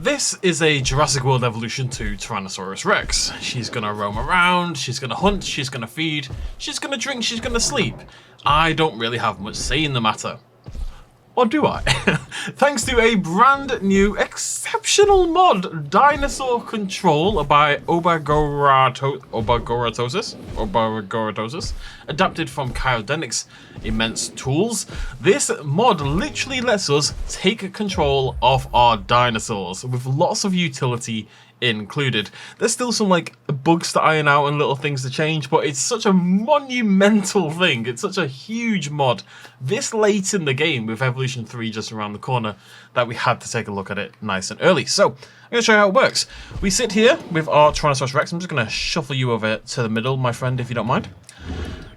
this is a Jurassic World Evolution 2 Tyrannosaurus Rex. She's gonna roam around, she's gonna hunt, she's gonna feed, she's gonna drink, she's gonna sleep. I don't really have much say in the matter. Or do I? Thanks to a brand new exceptional mod, Dinosaur Control by Obergoratosis, adapted from ChaoZ's immense tools. This mod literally lets us take control of our dinosaurs with lots of utility included. There's still some like bugs to iron out and little things to change, but it's such a monumental thing. It's such a huge mod this late in the game with Evolution 3 just around the corner that we had to take a look at it nice and early. So I'm going to show you how it works. We sit here with our Tyrannosaurus Rex. I'm just going to shuffle you over to the middle, my friend, if you don't mind.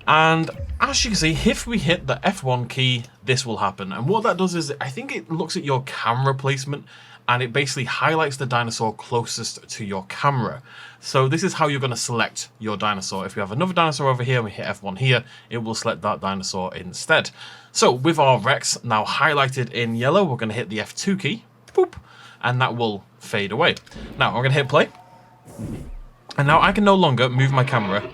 And as you can see, if we hit the F1 key, this will happen. And what that does is, I think it looks at your camera placement and it basically highlights the dinosaur closest to your camera. So this is how you're going to select your dinosaur. If we have another dinosaur over here and we hit F1 here, it will select that dinosaur instead. So with our Rex now highlighted in yellow, we're going to hit the F2 key, boop, and that will fade away. Now I'm going to hit play. And now I can no longer move my camera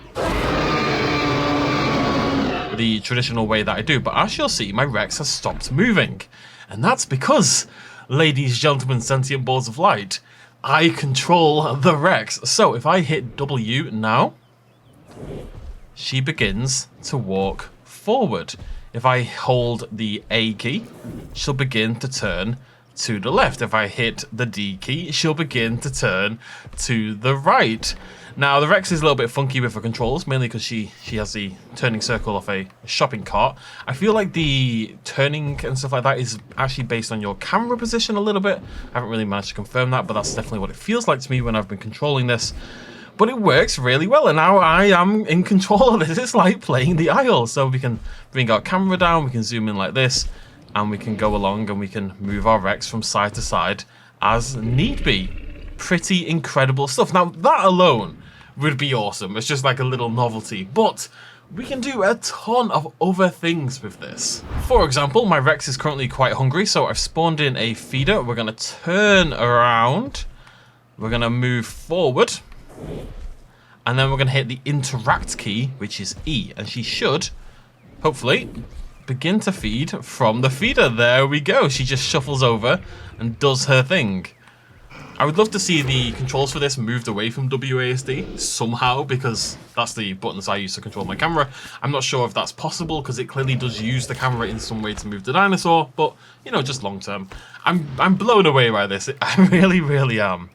the traditional way that I do, but as you'll see, my Rex has stopped moving. And that's because, ladies, gentlemen, sentient balls of light, I control the Rex. So if I hit W now, she begins to walk forward. If I hold the A key, she'll begin to turn to the left. If I hit the D key, she'll begin to turn to the right. Now, the Rex is a little bit funky with her controls, mainly because she has the turning circle of a shopping cart. I feel like the turning and stuff like that is actually based on your camera position a little bit. I haven't really managed to confirm that, but that's definitely what it feels like to me when I've been controlling this. But it works really well, and now I am in control of this. It's like playing the aisle. So we can bring our camera down, we can zoom in like this, and we can go along and we can move our Rex from side to side as need be. Pretty incredible stuff. Now, that alone would be awesome. It's just like a little novelty, but we can do a ton of other things with this. For example, my Rex is currently quite hungry, so I've spawned in a feeder. We're going to turn around, we're going to move forward, and then we're going to hit the interact key, which is E, and she should, hopefully, begin to feed from the feeder. There we go. She just shuffles over and does her thing. I would love to see the controls for this moved away from WASD somehow, because that's the buttons I use to control my camera. I'm not sure if that's possible, because it clearly does use the camera in some way to move the dinosaur, but, you know, just long term. I'm blown away by this. I really, really am.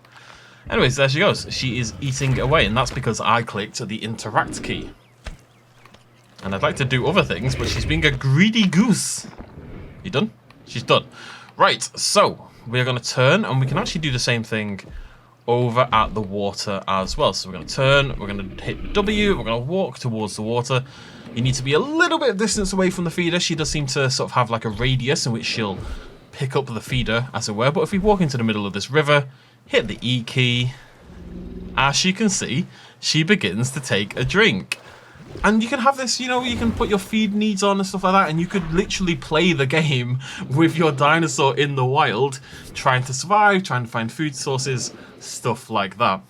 Anyways, there she goes. She is eating away, and that's because I clicked the interact key. And I'd like to do other things, but she's being a greedy goose. You done? She's done. Right, so we're going to turn, and we can actually do the same thing over at the water as well. So we're going to turn, we're going to hit W, we're going to walk towards the water. You need to be a little bit of distance away from the feeder. She does seem to sort of have like a radius in which she'll pick up the feeder, as it were. But if we walk into the middle of this river, hit the E key, as you can see, she begins to take a drink. And you can have this, you know, you can put your feed needs on and stuff like that, and you could literally play the game with your dinosaur in the wild, trying to survive, trying to find food sources, stuff like that.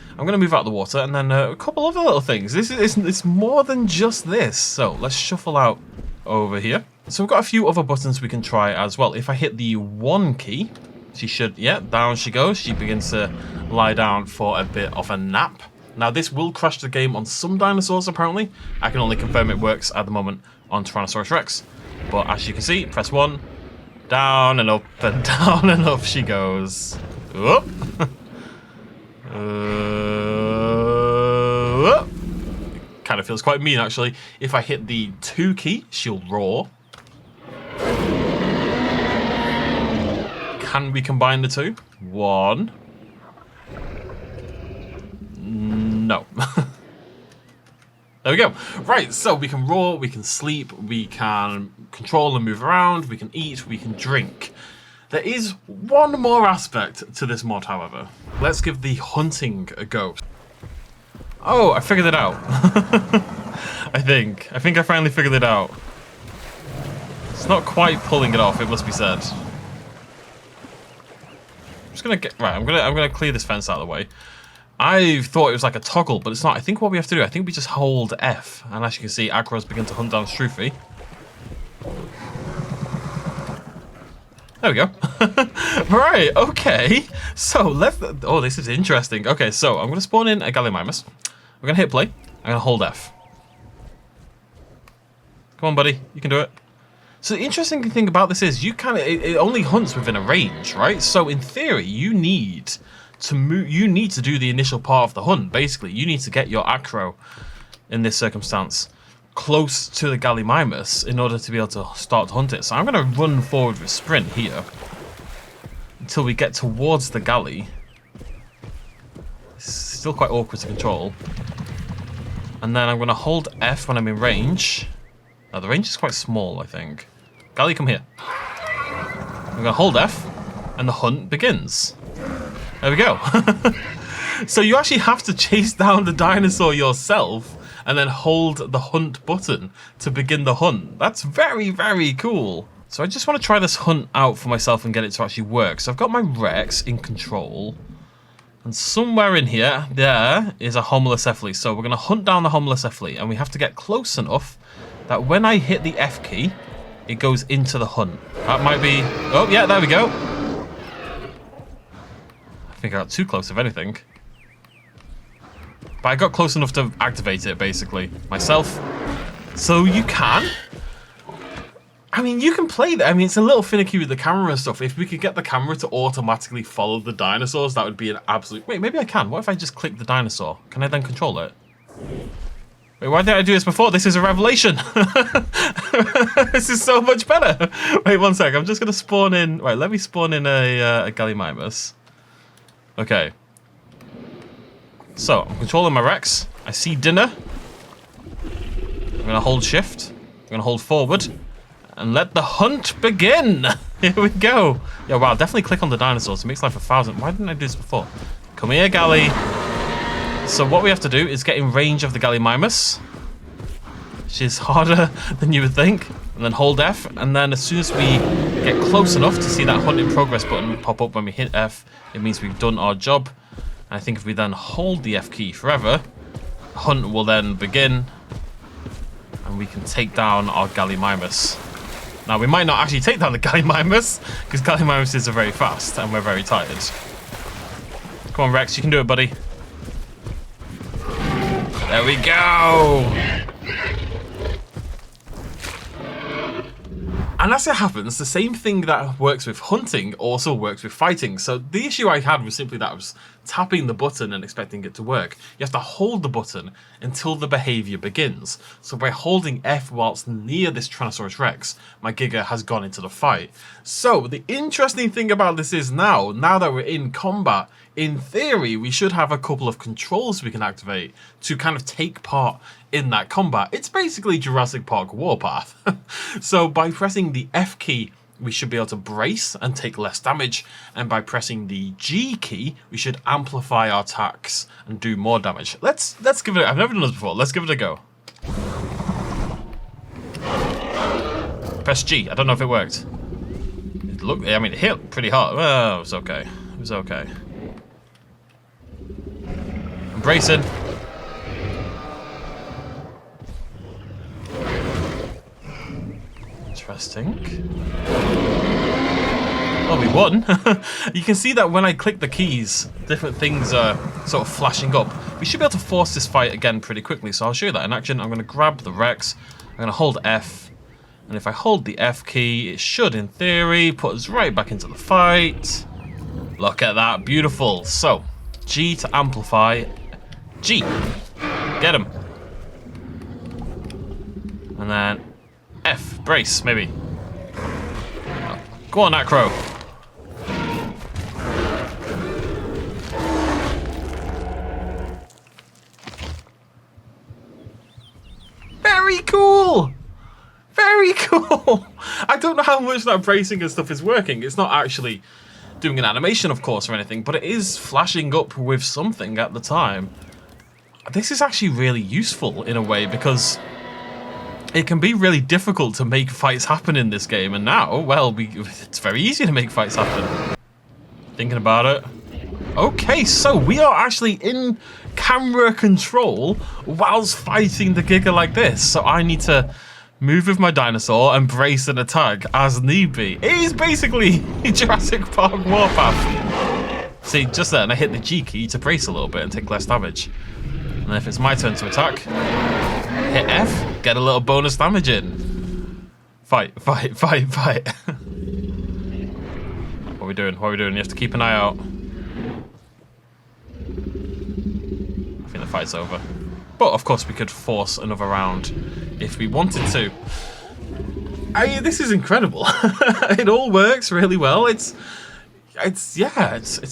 I'm going to move out the water, and then a couple other little things. It's more than just this. So let's shuffle out over here. So we've got a few other buttons we can try as well. If I hit the 1 key, she should, yeah, down she goes. She begins to lie down for a bit of a nap. Now, this will crash the game on some dinosaurs, apparently. I can only confirm it works at the moment on Tyrannosaurus Rex. But as you can see, press 1, down and up and down and up she goes. Whoop. Whoop. Kind of feels quite mean, actually. If I hit the 2 key, she'll roar. Can we combine the two? 1. No. There we go. Right, so we can roar, we can sleep, we can control and move around, we can eat, we can drink. There is one more aspect to this mod, however. Let's give the hunting a go. Oh, I figured it out. I think I finally figured it out. It's not quite pulling it off, it must be said. just gonna get right. I'm gonna clear this fence out of the way. I thought it was like a toggle, but it's not. I think what we have to do, I think we just hold F, and as you can see, Acros begin to hunt down Stroofy. There we go. Right, okay. So let's. Oh, this is interesting. Okay, so I'm gonna spawn in a Gallimimus. We're gonna hit play. I'm gonna hold F. Come on, buddy. You can do it. So the interesting thing about this is you kind of it only hunts within a range, right? So in theory, you need to move. You need to do the initial part of the hunt. Basically, you need to get your acro in this circumstance close to the Gallimimus in order to be able to start to hunt it. So I'm going to run forward with sprint here until we get towards the galley. It's still quite awkward to control. And then I'm going to hold F when I'm in range. Now the range is quite small, I think. Galley, come here. I'm going to hold F and the hunt begins. There we go. So you actually have to chase down the dinosaur yourself and then hold the hunt button to begin the hunt. That's very, very cool. So I just want to try this hunt out for myself and get it to actually work. So I've got my Rex in control. And somewhere in here, there is a Homalocephale. So we're going to hunt down the Homalocephale. And we have to get close enough that when I hit the F key, it goes into the hunt. That might be... Oh, yeah, there we go. I think I got too close, if anything. But I got close enough to activate it, basically, myself. So you can. I mean, you can play that. I mean, it's a little finicky with the camera and stuff. If we could get the camera to automatically follow the dinosaurs, that would be an absolute... Wait, maybe I can. What if I just click the dinosaur? Can I then control it? Wait, why didn't I do this before? This is a revelation. This is so much better. Wait, one sec. I'm just going to spawn in... Right, let me spawn in a Gallimimus. Okay. So, I'm controlling my Rex. I see dinner. I'm going to hold shift. I'm going to hold forward. And let the hunt begin. Here we go. Yeah, wow, definitely click on the dinosaurs. It makes life 1,000. Why didn't I do this before? Come here, Galley. So what we have to do is get in range of the Gallimimus, which is harder than you would think. And then hold F. And then as soon as we get close enough to see that hunt in progress button pop up when we hit F, it means we've done our job. And I think if we then hold the F key forever, hunt will then begin. And we can take down our Gallimimus. Now, we might not actually take down the Gallimimus, because Gallimimuses are very fast, and we're very tired. Come on, Rex, you can do it, buddy. There we go! And as it happens, the same thing that works with hunting also works with fighting. So the issue I had was simply that I was tapping the button and expecting it to work. You have to hold the button until the behavior begins. So by holding F whilst near this Tyrannosaurus Rex, my Giga has gone into the fight. So the interesting thing about this is now that we're in combat, in theory, we should have a couple of controls we can activate to kind of take part in that combat. It's basically Jurassic Park Warpath. So by pressing the F key, we should be able to brace and take less damage. And by pressing the G key, we should amplify our attacks and do more damage. Let's give it I've never done this before. Let's give it a go. Press G. I don't know if it worked. I mean, it hit pretty hard. Well, it was okay. It was okay. I'm bracing. Interesting. Oh, we won. You can see that when I click the keys, different things are sort of flashing up. We should be able to force this fight again pretty quickly, so I'll show you that in action. I'm going to grab the Rex. I'm going to hold F. And if I hold the F key, it should, in theory, put us right back into the fight. Look at that. Beautiful. So, G to amplify. G. Get him. And then F. Brace, maybe. Go on, Acro. Very cool. Very cool. I don't know how much that bracing and stuff is working. It's not actually doing an animation, of course, or anything, but it is flashing up with something at the time. This is actually really useful in a way because it can be really difficult to make fights happen in this game, and now, well, it's very easy to make fights happen. Thinking about it. Okay, so we are actually in camera control whilst fighting the Giga like this. So I need to move with my dinosaur and brace an attack as need be. It is basically Jurassic Park Warpath. See, just then I hit the G key to brace a little bit and take less damage. And if it's my turn to attack, hit F, get a little bonus damage in. Fight, fight, fight, fight. What are we doing? What are we doing? You have to keep an eye out. I think the fight's over. But of course we could force another round if we wanted to. This is incredible. It all works really well. It's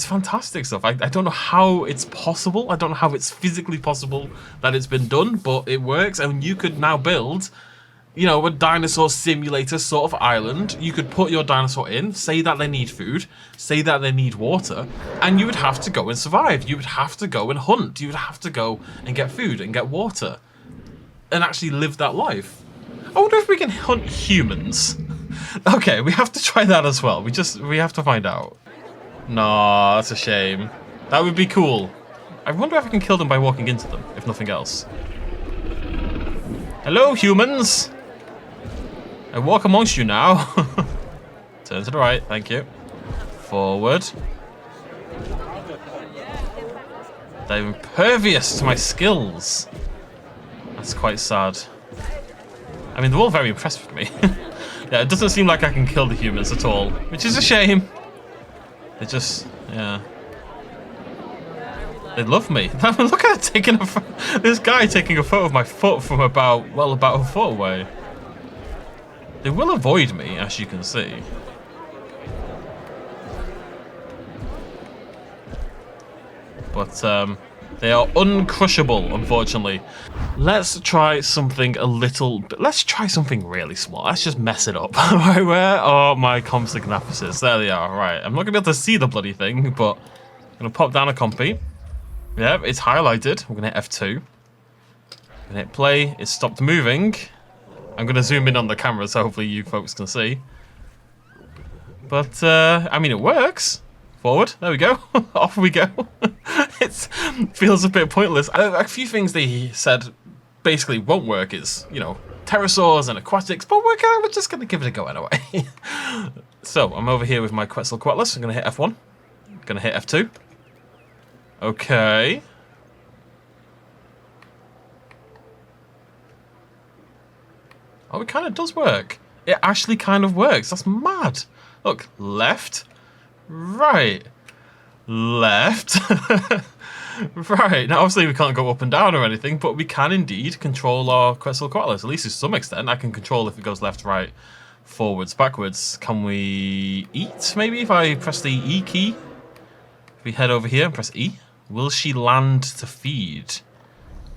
fantastic stuff. I don't know how it's possible. I don't know how it's physically possible that it's been done, but it works. And you could now build, you know, a dinosaur simulator sort of island. You could put your dinosaur in, say that they need food, say that they need water, and you would have to go and survive. You would have to go and hunt. You would have to go and get food and get water and actually live that life. I wonder if we can hunt humans. Okay, we have to try that as well. We have to find out. No, that's a shame. That would be cool. I wonder if I can kill them by walking into them, if nothing else. Hello, humans. I walk amongst you now. Turn to the right, thank you. Forward. They're impervious to my skills. That's quite sad. I mean, they're all very impressed with me. Yeah, it doesn't seem like I can kill the humans at all, which is a shame. They just, yeah. They love me. Look at it, this guy taking a photo of my foot from about a foot away. They will avoid me, as you can see. But they are uncrushable, unfortunately. Let's try something let's try something really small. Let's just mess it up. Right, where are my compsognathus? There they are. Right, I'm not gonna be able to see the bloody thing, but I'm gonna pop down a compy. Yeah, it's highlighted. We're gonna hit F2. I'm gonna hit play. It stopped moving. I'm gonna zoom in on the camera so hopefully you folks can see. But I mean, it works. Forward. There we go. Off we go. It feels a bit pointless. A few things they said basically won't work is, you know, pterosaurs and aquatics, but we're just going to give it a go anyway. So, I'm over here with my Quetzalcoatlus. I'm going to hit F1. I'm going to hit F2. Okay. Oh, it kind of does work. It actually kind of works. That's mad. Look, left. Right. Left. Right. Now, obviously, we can't go up and down or anything, but we can indeed control our Quetzalcoatlus. At least to some extent, I can control if it goes left, right, forwards, backwards. Can we eat, maybe, if I press the E key? If we head over here and press E, will she land to feed?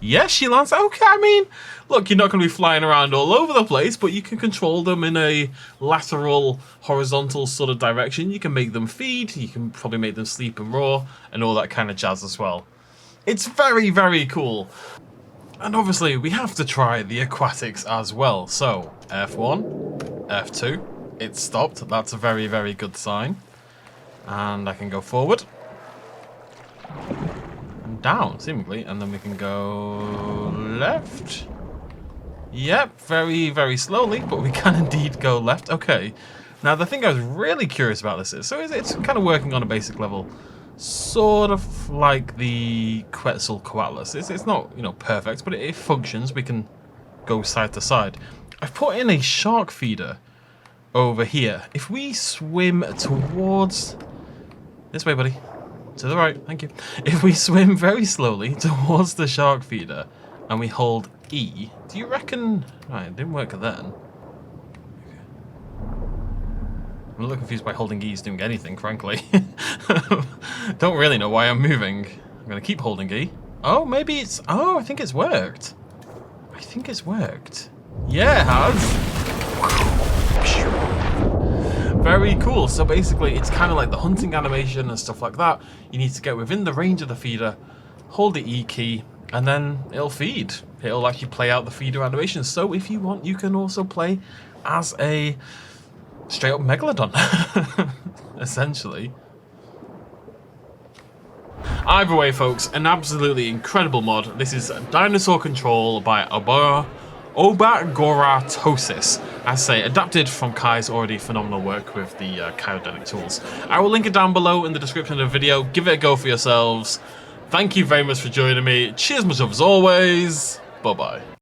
Yes, she lands. Okay, I mean, look, you're not going to be flying around all over the place, but you can control them in a lateral, horizontal sort of direction. You can make them feed, you can probably make them sleep and roar, and all that kind of jazz as well. It's very, very cool. And obviously, we have to try the aquatics as well. So, F1, F2, it stopped. That's a very, very good sign. And I can go forward. Down, seemingly, and then we can go left. Yep, very, very slowly, but we can indeed go left. Okay, now the thing I was really curious about this is, so it's kind of working on a basic level, sort of like the Quetzalcoatlus. It's not, you know, perfect, but it functions. We can go side to side. I've put in a shark feeder over here. If we swim towards this way, buddy. To the right, thank you. If we swim very slowly towards the shark feeder and we hold E, do you reckon... Right, it didn't work then. Okay. I'm a little confused by holding E is doing anything, frankly. Don't really know why I'm moving. I'm going to keep holding E. Oh, maybe it's... Oh, I think it's worked. I think it's worked. Yeah, it has. Very cool. So basically, it's kind of like the hunting animation and stuff like that. You need to get within the range of the feeder, hold the E key, and then it'll feed. It'll actually play out the feeder animation. So if you want, you can also play as a straight up megalodon, essentially. Either way, folks, an absolutely incredible mod. This is Dinosaur Control by Obagoratosis. As I say, adapted from Kai's already phenomenal work with the cryogenic tools. I will link it down below in the description of the video. Give it a go for yourselves. Thank you very much for joining me. Cheers much up as always. Bye-bye.